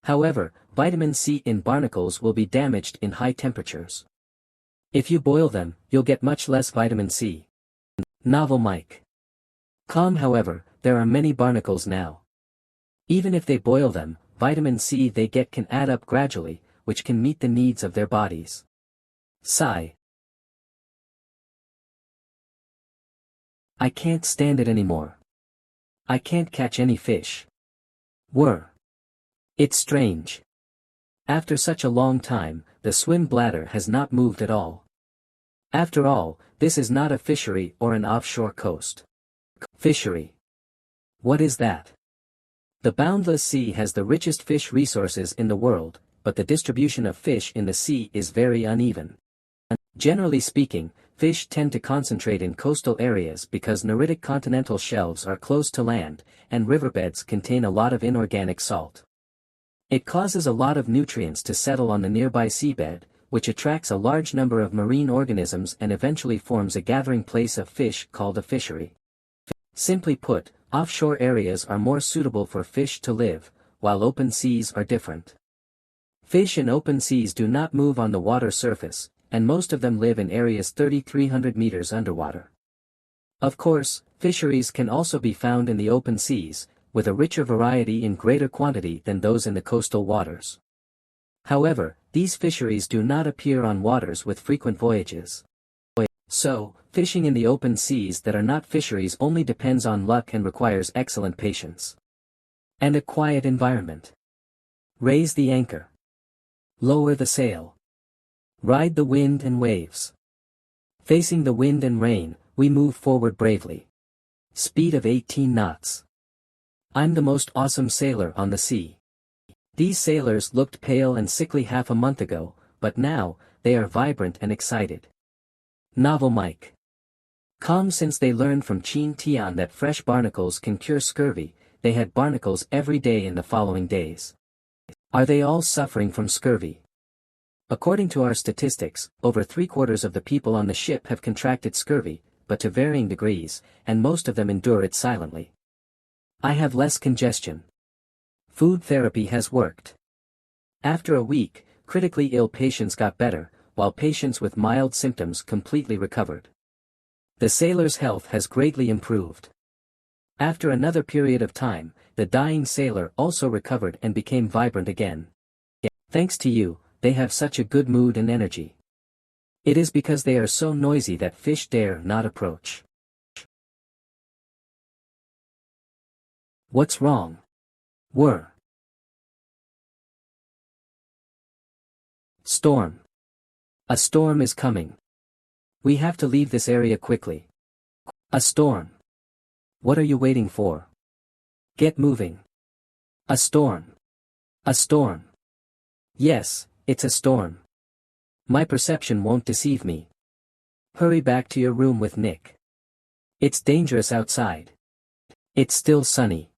However, vitamin C in barnacles will be damaged in high temperatures. If you boil them, you'll get much less vitamin C. Novel Mike. Calm. However, there are many barnacles now. Even if they boil them, vitamin C they get can add up gradually, which can meet the needs of their bodies. Sigh. I can't stand it anymore. I can't catch any fish. It's strange. After such a long time, the swim bladder has not moved at all. After all, this is not a fishery or an offshore coast. Fishery. What is that? The boundless sea has the richest fish resources in the world, but the distribution of fish in the sea is very uneven. Generally speaking, fish tend to concentrate in coastal areas because neritic continental shelves are close to land, and riverbeds contain a lot of inorganic salt. It causes a lot of nutrients to settle on the nearby seabed, which attracts a large number of marine organisms and eventually forms a gathering place of fish called a fishery. Simply put, offshore areas are more suitable for fish to live, while open seas are different. Fish in open seas do not move on the water surface, and most of them live in areas 3,300 meters underwater. Of course, fisheries can also be found in the open seas, with a richer variety in greater quantity than those in the coastal waters. However, these fisheries do not appear on waters with frequent voyages. So, fishing in the open seas that are not fisheries only depends on luck and requires excellent patience. And a quiet environment. Raise the anchor. Lower the sail. Ride the wind and waves. Facing the wind and rain, we move forward bravely. Speed of 18 knots. I'm the most awesome sailor on the sea. These sailors looked pale and sickly half a month ago, but now, they are vibrant and excited. Novel Mike. Calm since they learned from Chin Tian that fresh barnacles can cure scurvy, they had barnacles every day in the following days. Are they all suffering from scurvy? According to our statistics, over 3/4 of the people on the ship have contracted scurvy, but to varying degrees, and most of them endure it silently. I have less congestion. Food therapy has worked. After a week, critically ill patients got better, while patients with mild symptoms completely recovered. The sailor's health has greatly improved. After another period of time, the dying sailor also recovered and became vibrant again. Thanks to you, they have such a good mood and energy. It is because they are so noisy that fish dare not approach. What's wrong? Storm. A storm is coming. We have to leave this area quickly. A storm. What are you waiting for? Get moving. A storm. A storm. Yes, it's a storm. My perception won't deceive me. Hurry back to your room with Nick. It's dangerous outside. It's still sunny.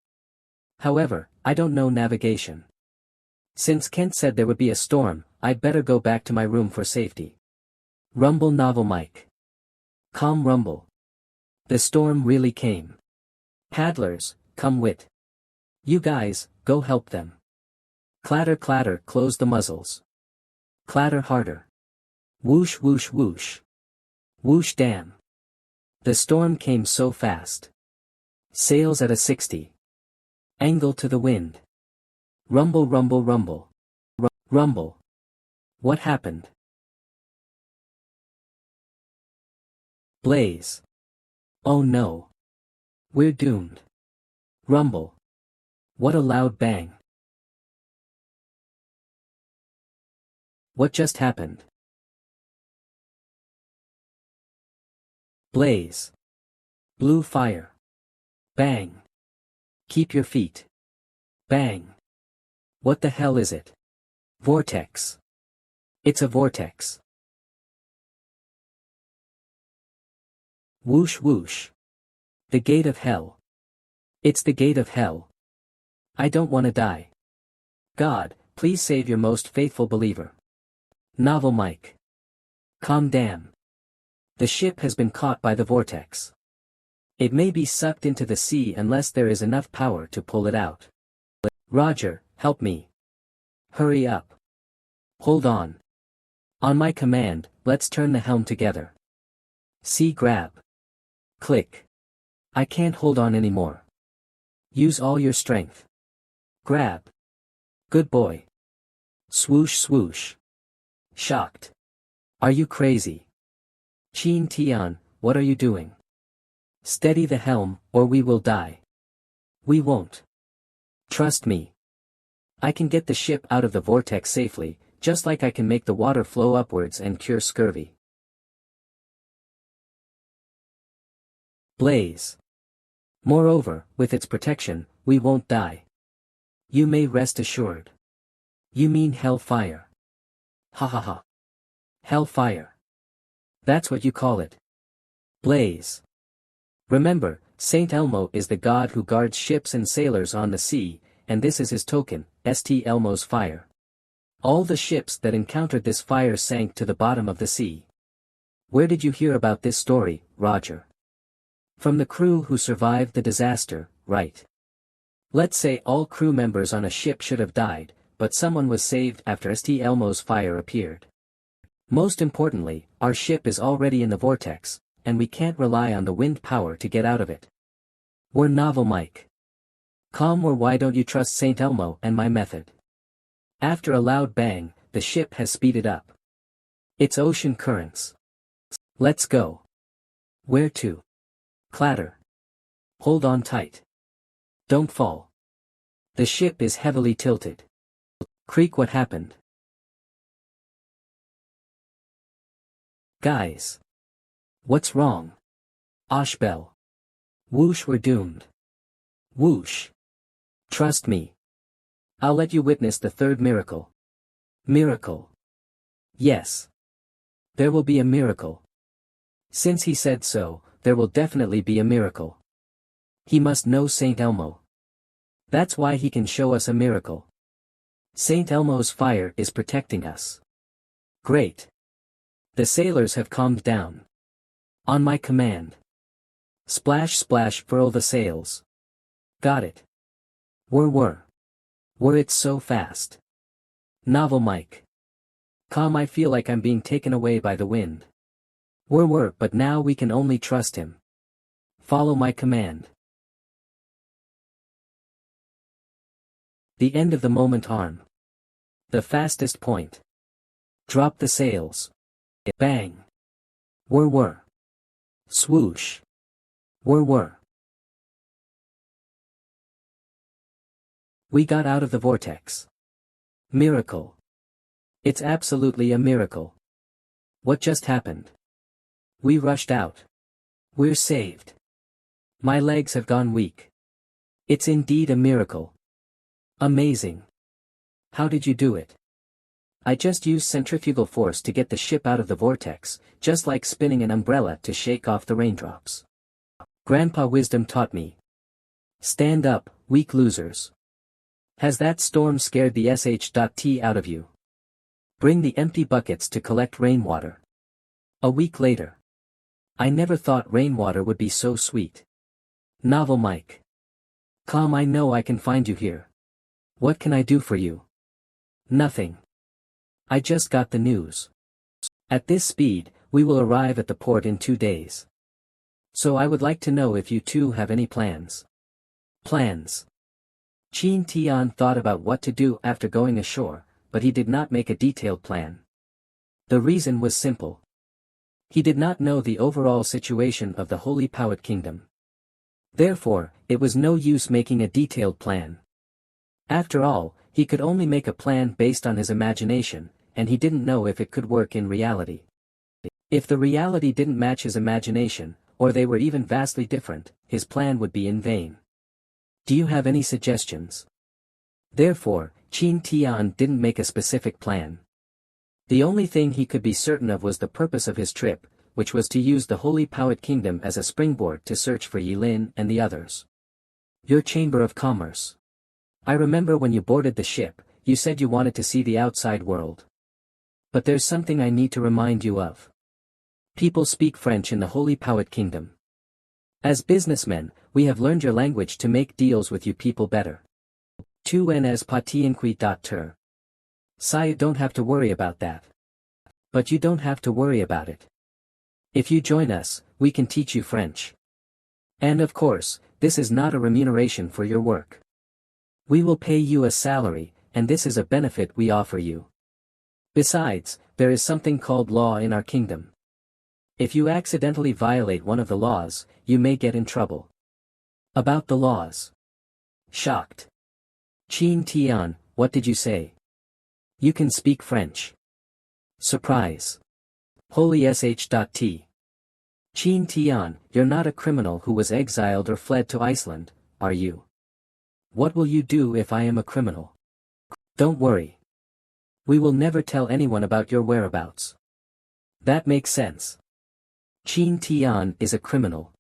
However, I don't know navigation. Since Kent said there would be a storm, I'd better go back to my room for safety. Rumble Novel Mike. Calm rumble. The storm really came. Paddlers, come wit. You guys, go help them. Clatter clatter, close the muzzles. Clatter harder. Whoosh whoosh whoosh. Whoosh damn. The storm came so fast. Sails at a 60. Angle to the wind. Rumble rumble rumble. Rumble. What happened? Blaze. Oh no. We're doomed. Rumble. What a loud bang. What just happened? Blaze. Blue fire. Bang. Keep your feet. Bang. What the hell is it? Vortex. It's a vortex. Whoosh whoosh. The gate of hell. It's the gate of hell. I don't want to die. God, please save your most faithful believer. Novel Mike. Calm down. The ship has been caught by the vortex. It may be sucked into the sea unless there is enough power to pull it out. Roger, help me. Hurry up. Hold on. On my command, let's turn the helm together. See grab. Click. I can't hold on anymore. Use all your strength. Grab. Good boy. Swoosh swoosh. Shocked. Are you crazy? Chin Tian, what are you doing? Steady the helm, or we will die. We won't. Trust me. I can get the ship out of the vortex safely, just like I can make the water flow upwards and cure scurvy. Blaze. Moreover, with its protection, we won't die. You may rest assured. You mean hellfire? Ha ha ha. Hellfire. That's what you call it. Blaze. Remember, Saint Elmo is the god who guards ships and sailors on the sea, and this is his token, St. Elmo's fire. All the ships that encountered this fire sank to the bottom of the sea. Where did you hear about this story, Roger? From the crew who survived the disaster, right? Let's say all crew members on a ship should have died, but someone was saved after St. Elmo's fire appeared. Most importantly, our ship is already in the vortex, and we can't rely on the wind power to get out of it. We're novel Mike. Calm, or why don't you trust St. Elmo and my method? After a loud bang, the ship has speeded up. It's ocean currents. Let's go. Where to? Clatter. Hold on tight. Don't fall. The ship is heavily tilted. Creak, what happened? Guys. What's wrong? Oshbel. Whoosh, we're doomed. Whoosh. Trust me. I'll let you witness the third miracle. Miracle. Yes. There will be a miracle. Since he said so, there will definitely be a miracle. He must know Saint Elmo. That's why he can show us a miracle. Saint Elmo's fire is protecting us. Great. The sailors have calmed down. On my command. Splash splash, furl the sails. Got it. Were it so fast. Novel Mike. Calm, I feel like I'm being taken away by the wind. But now we can only trust him. Follow my command. The end of the moment arm. The fastest point. Drop the sails. Bang. Were. Swoosh. Were. We got out of the vortex. Miracle. It's absolutely a miracle. What just happened? We rushed out. We're saved. My legs have gone weak. It's indeed a miracle. Amazing. How did you do it? I just used centrifugal force to get the ship out of the vortex, just like spinning an umbrella to shake off the raindrops. Grandpa Wisdom taught me. Stand up, weak losers. Has that storm scared the sh.t out of you? Bring the empty buckets to collect rainwater. A week later. I never thought rainwater would be so sweet. Novel Mike. Calm, I know I can find you here. What can I do for you? Nothing. I just got the news. At this speed, we will arrive at the port in 2 days. So I would like to know if you two have any plans. Plans. Chin Tian thought about what to do after going ashore, but he did not make a detailed plan. The reason was simple. He did not know the overall situation of the Holy Poet Kingdom. Therefore, it was no use making a detailed plan. After all, he could only make a plan based on his imagination, and he didn't know if it could work in reality. If the reality didn't match his imagination, or they were even vastly different, his plan would be in vain. Do you have any suggestions? Therefore, Chin Tian didn't make a specific plan. The only thing he could be certain of was the purpose of his trip, which was to use the Holy Poet Kingdom as a springboard to search for Yilin and the others. Your Chamber of Commerce. I remember when you boarded the ship, you said you wanted to see the outside world. But there's something I need to remind you of. People speak French in the Holy Poet Kingdom. As businessmen, we have learned your language to make deals with you people better. Tu n'es pas t'inquiète. You don't have to worry about that. But you don't have to worry about it. If you join us, we can teach you French. And of course, this is not a remuneration for your work. We will pay you a salary, and this is a benefit we offer you. Besides, there is something called law in our kingdom. If you accidentally violate one of the laws, you may get in trouble. About the laws. Shocked. Chin Tian, what did you say? You can speak French. Surprise. Holy sh.t. Chin Tian, you're not a criminal who was exiled or fled to Iceland, are you? What will you do if I am a criminal? Don't worry. We will never tell anyone about your whereabouts. That makes sense. Qin Tian is a criminal.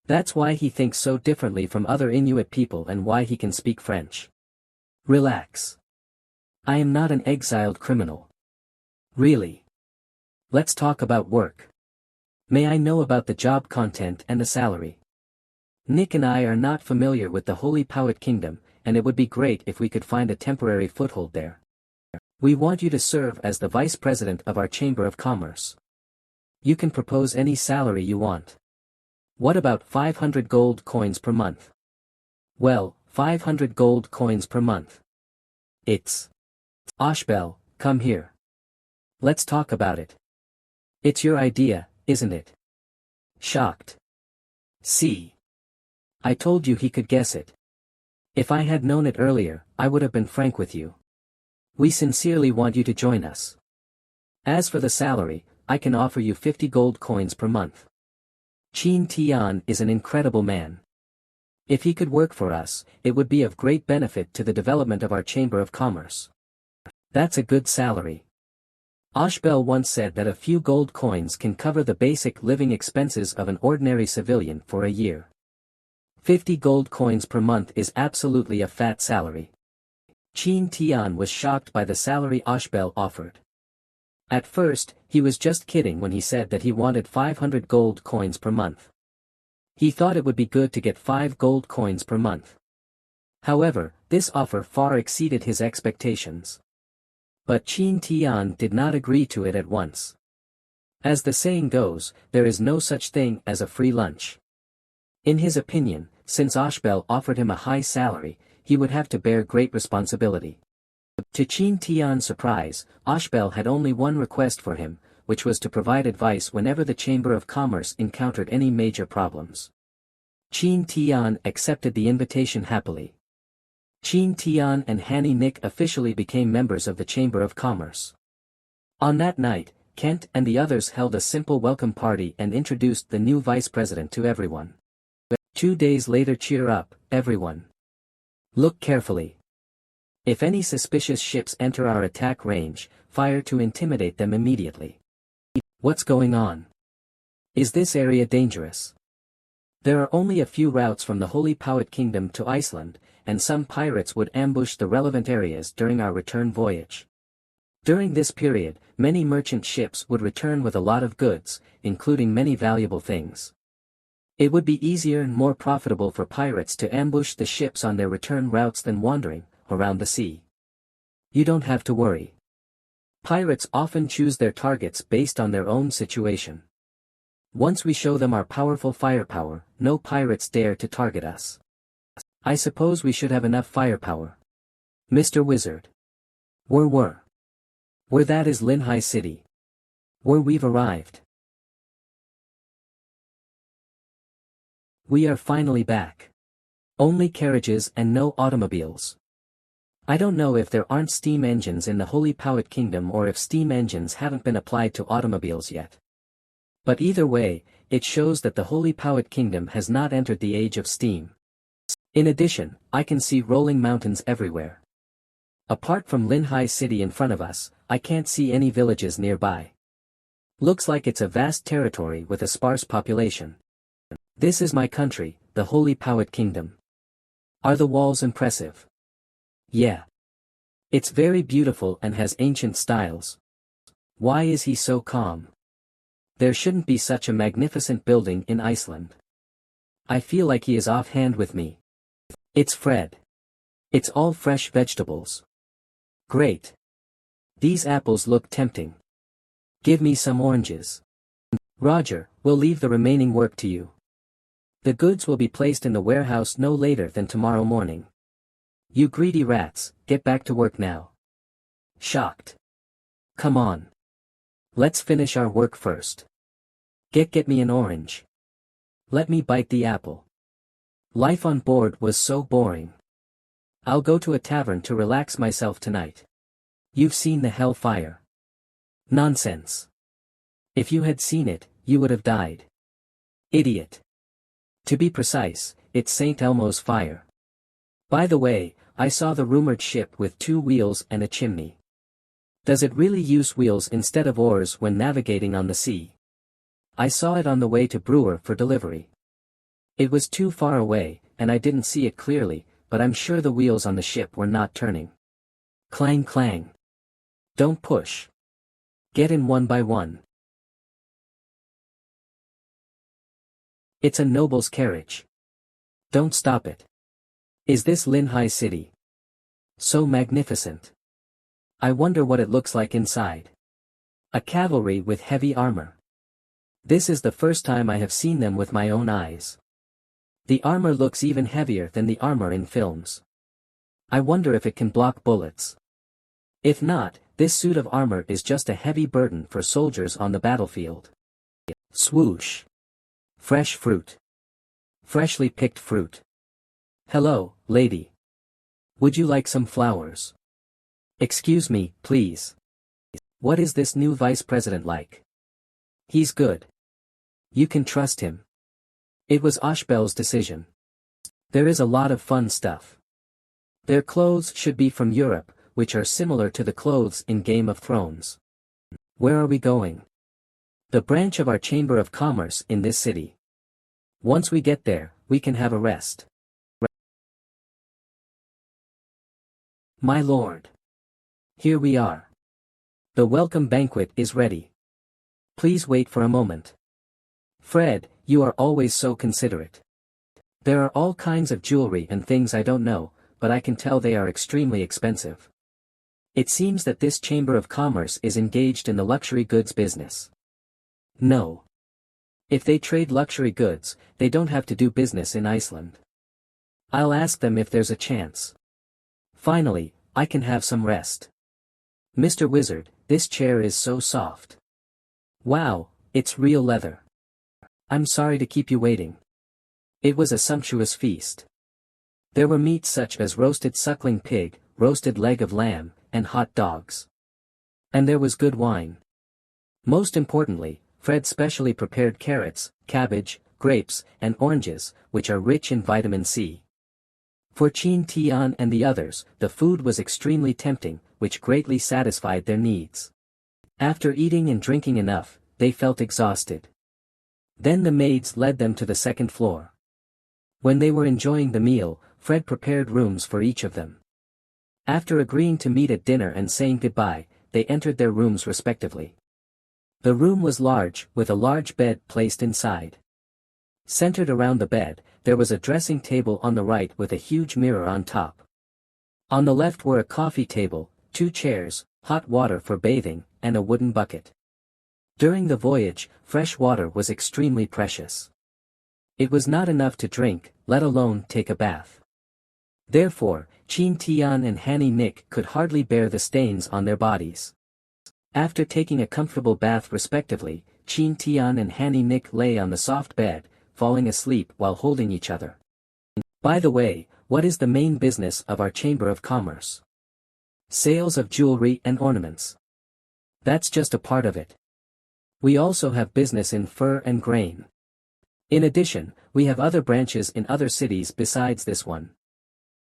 That's why he thinks so differently from other Inuit people and why he can speak French. Relax. I am not an exiled criminal. Really. Let's talk about work. May I know about the job content and the salary? Nick and I are not familiar with the Holy Powhatan Kingdom, and it would be great if we could find a temporary foothold there. We want you to serve as the vice president of our Chamber of Commerce. You can propose any salary you want. What about 500 gold coins per month? Well, 500 gold coins per month. It's... Ashbel, come here. Let's talk about it. It's your idea, isn't it? Shocked. See. I told you he could guess it. If I had known it earlier, I would have been frank with you. We sincerely want you to join us. As for the salary, I can offer you 50 gold coins per month. Qin Tian is an incredible man. If he could work for us, it would be of great benefit to the development of our Chamber of Commerce. That's a good salary. Ashbel once said that a few gold coins can cover the basic living expenses of an ordinary civilian for a year. 50 gold coins per month is absolutely a fat salary. Qin Tian was shocked by the salary Ashbel offered. At first, he was just kidding when he said that he wanted 500 gold coins per month. He thought it would be good to get 5 gold coins per month. However, this offer far exceeded his expectations. But Qin Tian did not agree to it at once. As the saying goes, there is no such thing as a free lunch. In his opinion, since Ashbel offered him a high salary, he would have to bear great responsibility. To Qin Tian's surprise, Ashbel had only one request for him, which was to provide advice whenever the Chamber of Commerce encountered any major problems. Qin Tian accepted the invitation happily. Qin Tian and Hanny Nick officially became members of the Chamber of Commerce. On that night, Kent and the others held a simple welcome party and introduced the new vice president to everyone. 2 days later, cheer up, everyone. Look carefully. If any suspicious ships enter our attack range, fire to intimidate them immediately. What's going on? Is this area dangerous? There are only a few routes from the Holy Powhatan Kingdom to Iceland, and some pirates would ambush the relevant areas during our return voyage. During this period, many merchant ships would return with a lot of goods, including many valuable things. It would be easier and more profitable for pirates to ambush the ships on their return routes than wandering around the sea. You don't have to worry. Pirates often choose their targets based on their own situation. Once we show them our powerful firepower, no pirates dare to target us. I suppose we should have enough firepower. Mr. Wizard. Where that is Linhai City. Where we've arrived. We are finally back. Only carriages and no automobiles. I don't know if there aren't steam engines in the Holy Powhatan Kingdom or if steam engines haven't been applied to automobiles yet. But either way, it shows that the Holy Powhatan Kingdom has not entered the age of steam. In addition, I can see rolling mountains everywhere. Apart from Linhai City in front of us, I can't see any villages nearby. Looks like it's a vast territory with a sparse population. This is my country, the Holy Powhatan Kingdom. Are the walls impressive? Yeah. It's very beautiful and has ancient styles. Why is he so calm? There shouldn't be such a magnificent building in Iceland. I feel like he is offhand with me. It's Fred. It's all fresh vegetables. Great. These apples look tempting. Give me some oranges. Roger, we'll leave the remaining work to you. The goods will be placed in the warehouse no later than tomorrow morning. You greedy rats, get back to work now. Shocked. Come on. Let's finish our work first. Get me an orange. Let me bite the apple. Life on board was so boring. I'll go to a tavern to relax myself tonight. You've seen the hellfire. Nonsense. If you had seen it, you would have died. Idiot. To be precise, it's St. Elmo's fire. By the way, I saw the rumored ship with 2 wheels and a chimney. Does it really use wheels instead of oars when navigating on the sea? I saw it on the way to Brewer for delivery. It was too far away, and I didn't see it clearly, but I'm sure the wheels on the ship were not turning. Clang clang. Don't push. Get in one by one. It's a noble's carriage. Don't stop it. Is this Linhai City? So magnificent. I wonder what it looks like inside. A cavalry with heavy armor. This is the first time I have seen them with my own eyes. The armor looks even heavier than the armor in films. I wonder if it can block bullets. If not, this suit of armor is just a heavy burden for soldiers on the battlefield. Swoosh. Fresh fruit. Freshly picked fruit. Hello, lady. Would you like some flowers? Excuse me, please. What is this new vice president like? He's good. You can trust him. It was Ashbel's decision. There is a lot of fun stuff. Their clothes should be from Europe, which are similar to the clothes in Game of Thrones. Where are we going? The branch of our Chamber of Commerce in this city. Once we get there, we can have a rest. My lord. Here we are. The welcome banquet is ready. Please wait for a moment. Fred, you are always so considerate. There are all kinds of jewelry and things I don't know, but I can tell they are extremely expensive. It seems that this Chamber of Commerce is engaged in the luxury goods business. No. If they trade luxury goods, they don't have to do business in Iceland. I'll ask them if there's a chance. Finally, I can have some rest. Mr. Wizard, this chair is so soft. Wow, it's real leather. I'm sorry to keep you waiting. It was a sumptuous feast. There were meats such as roasted suckling pig, roasted leg of lamb, and hot dogs. And there was good wine. Most importantly, Fred specially prepared carrots, cabbage, grapes, and oranges, which are rich in vitamin C. For Chin Tian and the others, the food was extremely tempting, which greatly satisfied their needs. After eating and drinking enough, they felt exhausted. Then the maids led them to the second floor. When they were enjoying the meal, Fred prepared rooms for each of them. After agreeing to meet at dinner and saying goodbye, they entered their rooms respectively. The room was large, with a large bed placed inside. Centered around the bed, there was a dressing table on the right with a huge mirror on top. On the left were a coffee table, 2 chairs, hot water for bathing, and a wooden bucket. During the voyage, fresh water was extremely precious. It was not enough to drink, let alone take a bath. Therefore, Chin Tian and Hanny Nick could hardly bear the stains on their bodies. After taking a comfortable bath respectively, Chin Tian and Hanny Nick lay on the soft bed, falling asleep while holding each other. By the way, what is the main business of our Chamber of Commerce? Sales of jewelry and ornaments. That's just a part of it. We also have business in fur and grain. In addition, we have other branches in other cities besides this one.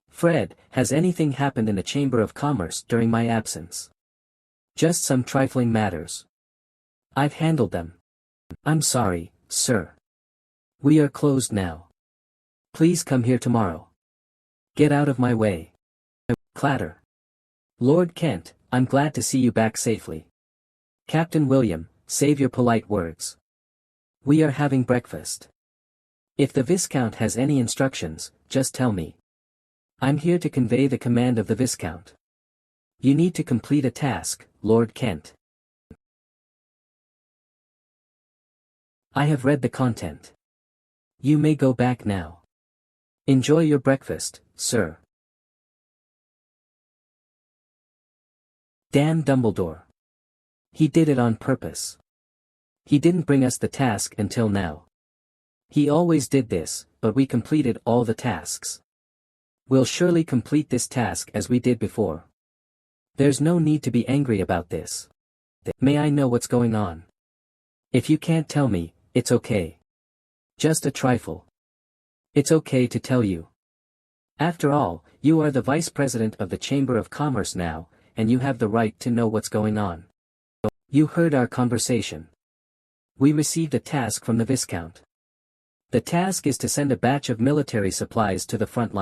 Fred, has anything happened in the Chamber of Commerce during my absence? Just some trifling matters. I've handled them. I'm sorry, sir. We are closed now. Please come here tomorrow. Get out of my way. Clatter. Lord Kent, I'm glad to see you back safely. Captain William, save your polite words. We are having breakfast. If the Viscount has any instructions, just tell me. I'm here to convey the command of the Viscount. You need to complete a task, Lord Kent. I have read the content. You may go back now. Enjoy your breakfast, sir. Damn Dumbledore. He did it on purpose. He didn't bring us the task until now. He always did this, but we completed all the tasks. We'll surely complete this task as we did before. There's no need to be angry about this. May I know what's going on? If you can't tell me, it's okay. Just a trifle. It's okay to tell you. After all, you are the Vice President of the Chamber of Commerce now, and you have the right to know what's going on. You heard our conversation. We received a task from the Viscount. The task is to send a batch of military supplies to the front line.